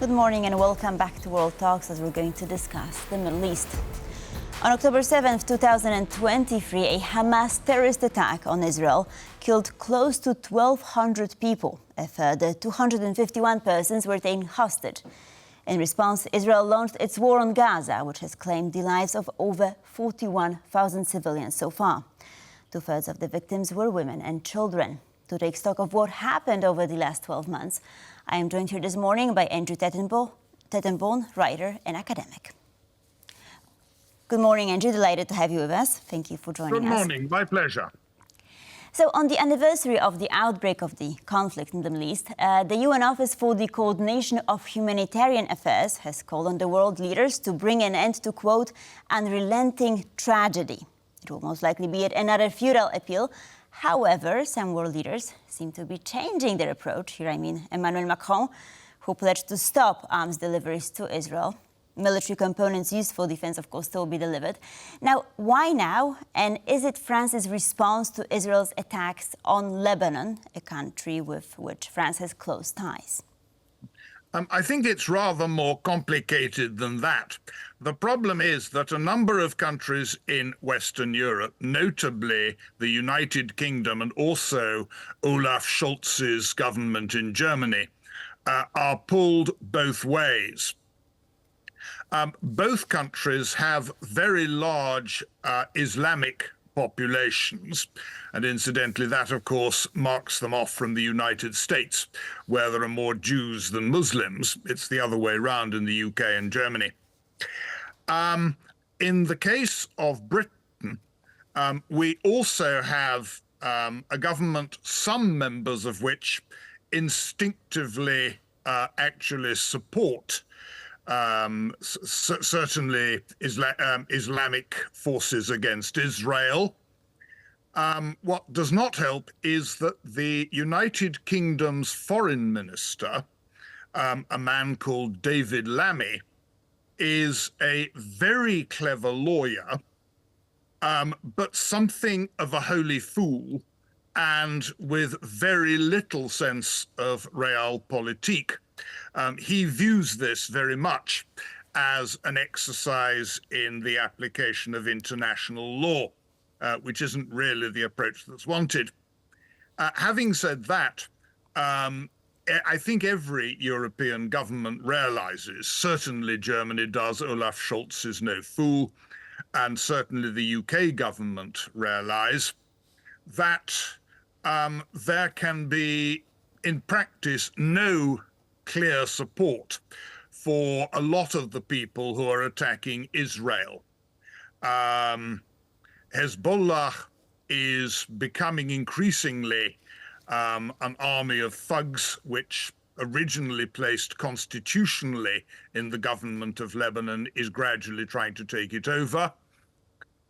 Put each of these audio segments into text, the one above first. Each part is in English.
Good morning and welcome back to World Talks as we're going to discuss the Middle East. On October 7th, 2023, a Hamas terrorist attack on Israel killed close to 1,200 people. A further 251 persons were taken hostage. In response, Israel launched its war on Gaza, which has claimed the lives of over 41,000 civilians so far. Two-thirds of the victims were women and children. To take stock of what happened over the last 12 months, I am joined here this morning by Andrew Tettenborn, writer and academic. Good morning, Andrew. Delighted to have you with us. Thank you for joining us. Good morning. My pleasure. So, on the anniversary of the outbreak of the conflict in the Middle East, the UN Office for the Coordination of Humanitarian Affairs has called on the world leaders to bring an end to, quote, unrelenting tragedy. It will most likely be another futile appeal. However, some world leaders seem to be changing their approach. Here I mean Emmanuel Macron, who pledged to stop arms deliveries to Israel. Military components used for defense, of course, still be delivered. Now, why now? And is it France's response to Israel's attacks on Lebanon, a country with which France has close ties? I think it's rather more complicated than that. The problem is that a number of countries in Western Europe, notably the United Kingdom and also Olaf Scholz's government in Germany, are pulled both ways. Both countries have very large Islamic populations, and incidentally, that, of course, marks them off from the United States, where there are more Jews than Muslims. It's the other way around in the UK and Germany. In the case of Britain, we also have a government, some members of which instinctively actually support certainly Islamic forces against Israel. What does not help is that the United Kingdom's foreign minister, a man called David Lammy, is a very clever lawyer, but something of a holy fool and with very little sense of realpolitik. He views this very much as an exercise in the application of international law, which isn't really the approach that's wanted. Having said that, I think every European government realizes, certainly Germany does, Olaf Scholz is no fool, and certainly the UK government realize that there can be, in practice, no clear support for a lot of the people who are attacking Israel. Hezbollah is becoming increasingly an army of thugs, which originally placed constitutionally in the government of Lebanon, is gradually trying to take it over.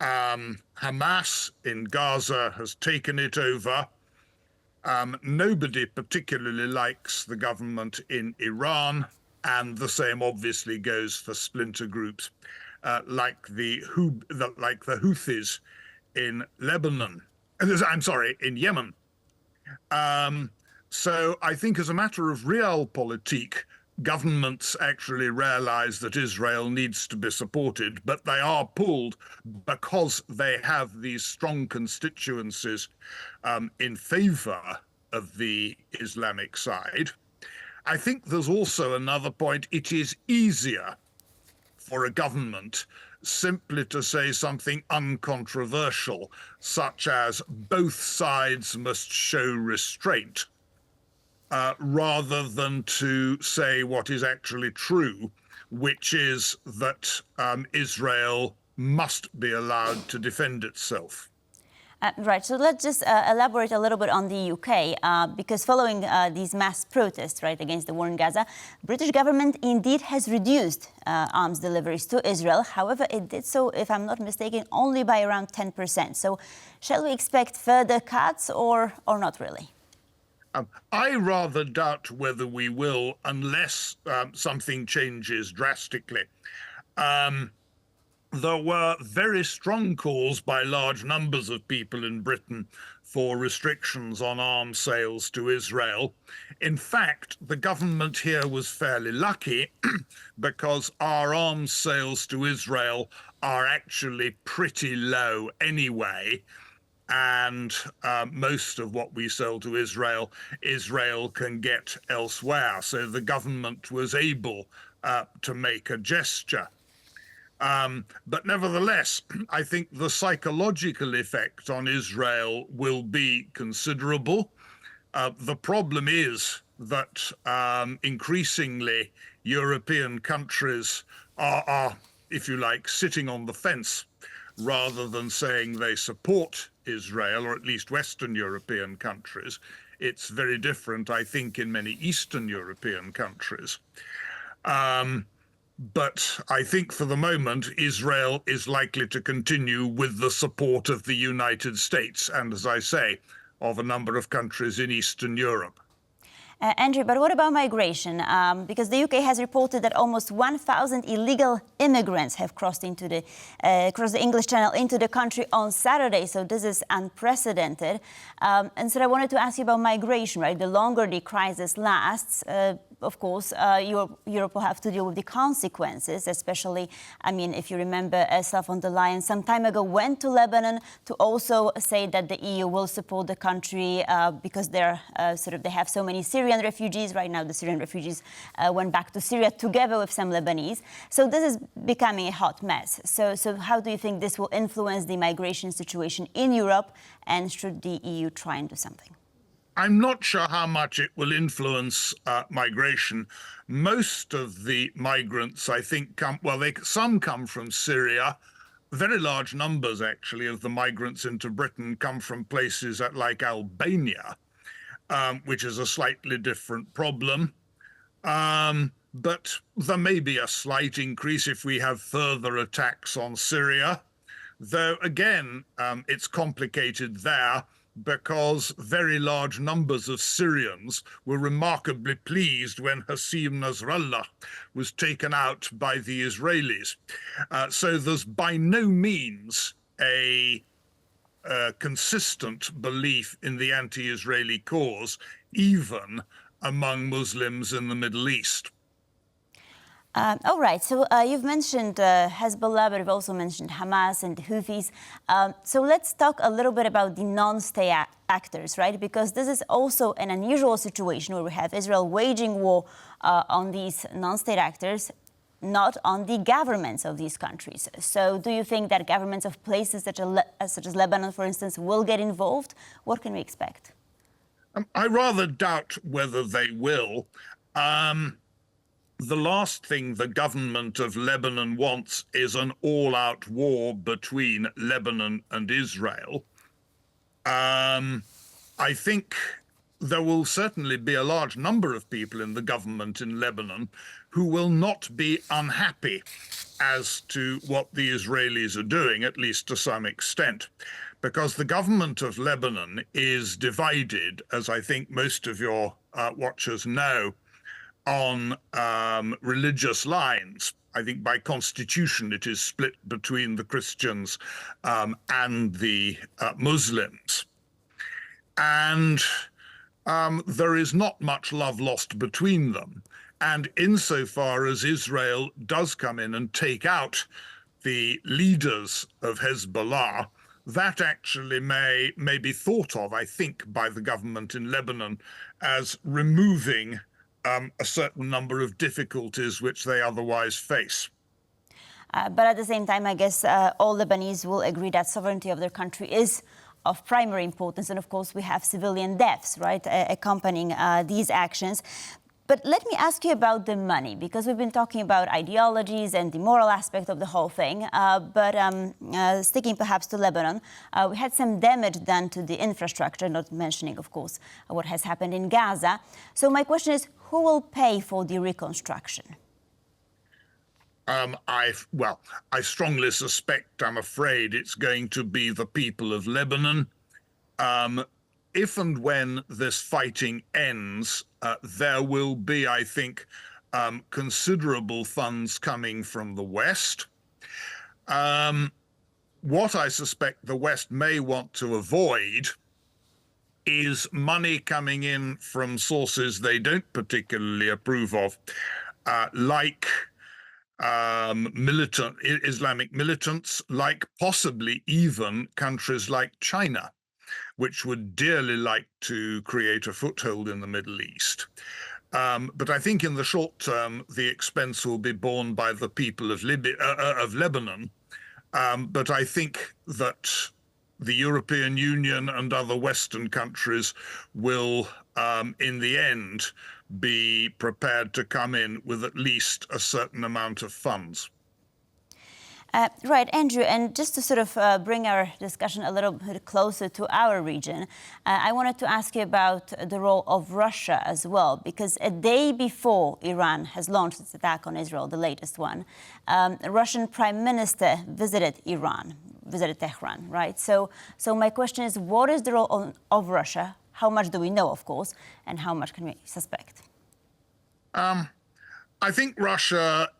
Hamas in Gaza has taken it over. Nobody particularly likes the government in Iran, and the same obviously goes for splinter groups like the Houthis in Lebanon. I'm sorry, in Yemen. So I think as a matter of realpolitik, governments actually realize that Israel needs to be supported, but they are pulled because they have these strong constituencies in favor of the Islamic side. I think there's also another point. It is easier for a government simply to say something uncontroversial, such as both sides must show restraint, rather than to say what is actually true, which is that Israel must be allowed to defend itself. Right, so let's just elaborate a little bit on the UK, because following these mass protests, right, against the war in Gaza, British government indeed has reduced arms deliveries to Israel. However, it did so, if I'm not mistaken, only by around 10%. So shall we expect further cuts or not really? I rather doubt whether we will unless something changes drastically. There were very strong calls by large numbers of people in Britain for restrictions on arms sales to Israel. In fact, the government here was fairly lucky because our arms sales to Israel are actually pretty low anyway. And most of what we sell to Israel, Israel can get elsewhere. So the government was able to make a gesture. But nevertheless, I think the psychological effect on Israel will be considerable. The problem is that increasingly European countries are, if you like, sitting on the fence rather than saying they support Israel, or at least Western European countries. It's very different, I think, in many Eastern European countries. But I think for the moment, Israel is likely to continue with the support of the United States and, as I say, of a number of countries in Eastern Europe. Andrew, but what about migration? Because the UK has reported that almost 1,000 illegal immigrants have crossed the English Channel into the country on Saturday. So this is unprecedented. And so I wanted to ask you about migration, right? The longer the crisis lasts, of course, Europe will have to deal with the consequences, especially, I mean, if you remember, Ursula von der Leyen some time ago went to Lebanon to also say that the EU will support the country because they have so many Syrian refugees. Right now, the Syrian refugees went back to Syria together with some Lebanese. So this is becoming a hot mess. So how do you think this will influence the migration situation in Europe, and should the EU try and do something? I'm not sure how much it will influence migration. Most of the migrants, I think, some come from Syria. Very large numbers, actually, of the migrants into Britain come from places like Albania, which is a slightly different problem. But there may be a slight increase if we have further attacks on Syria. Though, again, it's complicated there, because very large numbers of Syrians were remarkably pleased when Hassim Nasrallah was taken out by the Israelis. So there's by no means a consistent belief in the anti-Israeli cause, even among Muslims in the Middle East. All right. So you've mentioned Hezbollah, but you've also mentioned Hamas and the Houthis. So let's talk a little bit about the non-state actors, right? Because this is also an unusual situation where we have Israel waging war on these non-state actors, not on the governments of these countries. So do you think that governments of places such as Lebanon, for instance, will get involved? What can we expect? I rather doubt whether they will. The last thing the government of Lebanon wants is an all-out war between Lebanon and Israel. I think there will certainly be a large number of people in the government in Lebanon who will not be unhappy as to what the Israelis are doing, at least to some extent, because the government of Lebanon is divided, as I think most of your watchers know, on religious lines. I think by constitution it is split between the Christians and the Muslims. And there is not much love lost between them. And insofar as Israel does come in and take out the leaders of Hezbollah, that actually may be thought of, I think, by the government in Lebanon as removing a certain number of difficulties which they otherwise face. But at the same time, I guess all Lebanese will agree that sovereignty of their country is of primary importance. And of course, we have civilian deaths, right, accompanying these actions. But let me ask you about the money, because we've been talking about ideologies and the moral aspect of the whole thing. But sticking perhaps to Lebanon, we had some damage done to the infrastructure, not mentioning, of course, what has happened in Gaza. So my question is, who will pay for the reconstruction? I strongly suspect, I'm afraid, it's going to be the people of Lebanon. If and when this fighting ends, there will be, I think, considerable funds coming from the West. What I suspect the West may want to avoid is money coming in from sources they don't particularly approve of, like Islamic militants, like possibly even countries like China, which would dearly like to create a foothold in the Middle East. But I think in the short term, the expense will be borne by the people of Lebanon. But I think that the European Union and other Western countries will, in the end, be prepared to come in with at least a certain amount of funds. Right, Andrew, and just to sort of bring our discussion a little bit closer to our region, I wanted to ask you about the role of Russia as well, because a day before Iran has launched its attack on Israel, the latest one, Russian Prime Minister visited Tehran, right? So my question is, what is the role of Russia? How much do we know, of course, and how much can we suspect? I think Russia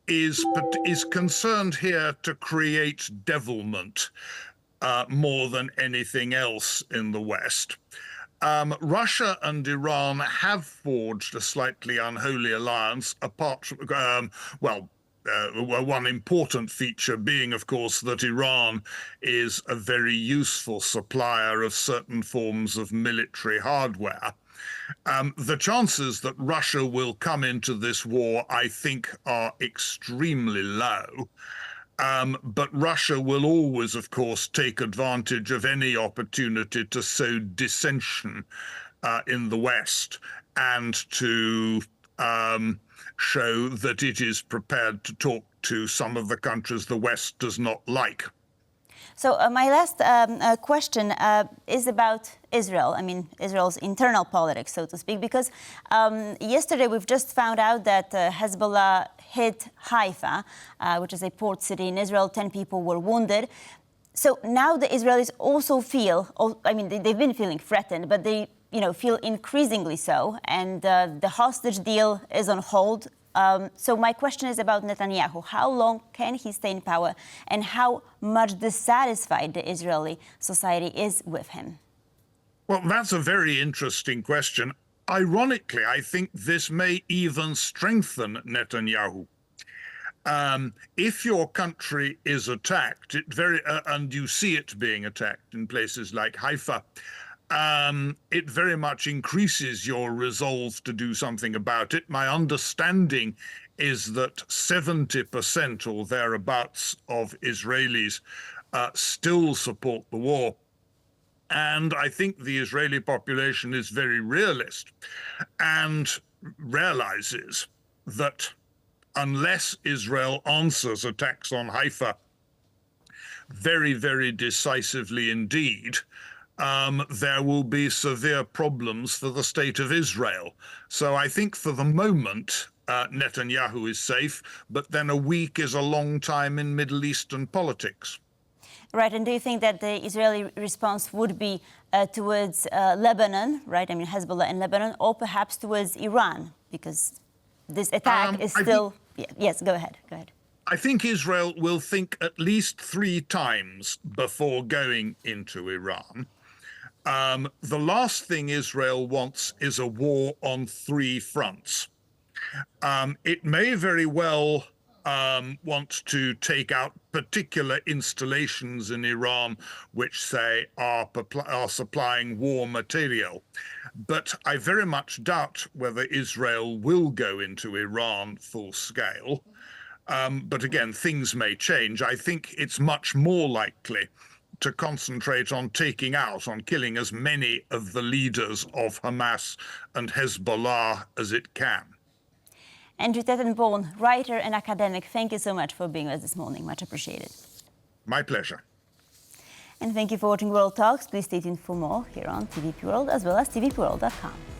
is concerned here to create devilment more than anything else in the West. Russia and Iran have forged a slightly unholy alliance, apart from, one important feature being, of course, that Iran is a very useful supplier of certain forms of military hardware. The chances that Russia will come into this war, I think, are extremely low. But Russia will always, of course, take advantage of any opportunity to sow dissension in the West and to show that it is prepared to talk to some of the countries the West does not like. So my last question is about Israel. I mean, Israel's internal politics, so to speak, because yesterday we've just found out that Hezbollah hit Haifa, which is a port city in Israel. 10 people were wounded. So now the Israelis also feel, I mean, they've been feeling threatened, but they, feel increasingly so. And the hostage deal is on hold. So my question is about Netanyahu. How long can he stay in power, and how much dissatisfied the Israeli society is with him? Well, that's a very interesting question. Ironically, I think this may even strengthen Netanyahu. If your country is attacked, and you see it being attacked in places like Haifa, it very much increases your resolve to do something about it. My understanding is that 70% or thereabouts of Israelis still support the war. And I think the Israeli population is very realist and realizes that unless Israel answers attacks on Haifa very, very decisively indeed, there will be severe problems for the state of Israel. So I think for the moment, Netanyahu is safe, but then a week is a long time in Middle Eastern politics. Right, and do you think that the Israeli response would be towards Lebanon, right? I mean, Hezbollah in Lebanon, or perhaps towards Iran, because this attack is still... Yes, go ahead. I think Israel will think at least 3 times before going into Iran. The last thing Israel wants is a war on 3 fronts. It may very well want to take out particular installations in Iran which, say, are supplying war material. But I very much doubt whether Israel will go into Iran full scale. But again, things may change. I think it's much more likely to concentrate on killing as many of the leaders of Hamas and Hezbollah as it can. Andrew Tettenborn, writer and academic, thank you so much for being with us this morning. Much appreciated. My pleasure. And thank you for watching World Talks. Please stay tuned for more here on TVP World, as well as tvpworld.com.